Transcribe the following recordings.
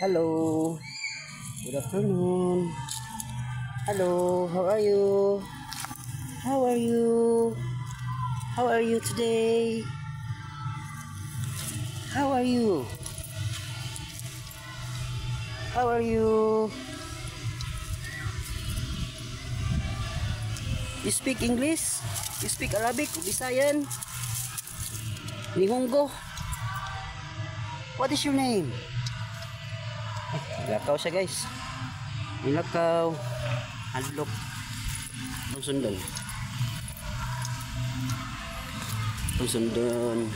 Hello. Good afternoon. Hello. How are you? How are you? How are you today? How are you? How are you? You speak English? You speak Arabic? Bisayan? Nihongo? What is your name? Lakaw siya guys. Lakaw. Hadlok. Sundon. Sundon.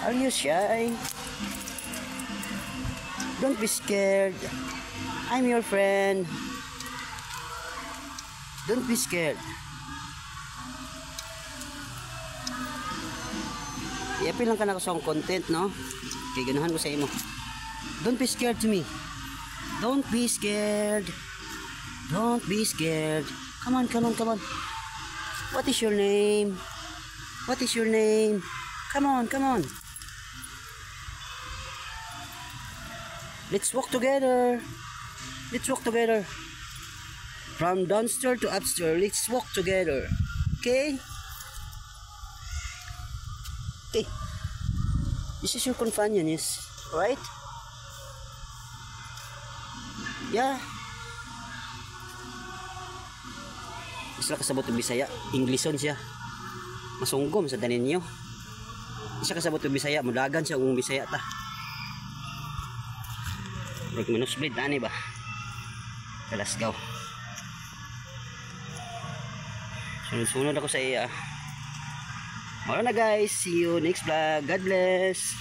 Are you shy? Don't be scared. I'm your friend. Don't be scared. I-appeal lang ka na ko sa akong content, no? Kaya ganahan ko sa imo. Don't be scared to me. Don't be scared. Don't be scared. Come on, come on, come on. What is your name? What is your name? Come on, come on. Let's walk together. Let's walk together. From downstairs to upstairs, let's walk together. Okay? Okay. This is your companion, yes? Right? Yeah. Isa kasabot ng Bisaya, Englisson siya. Masunggom sa tanin niyo. Isa kasabot ng Bisaya, mulagan siya kung Bisaya ta. Rog manusbid, ani ba? Let's go. Sunod-sunod ako sa iya. Wala na guys, see you next vlog. God bless.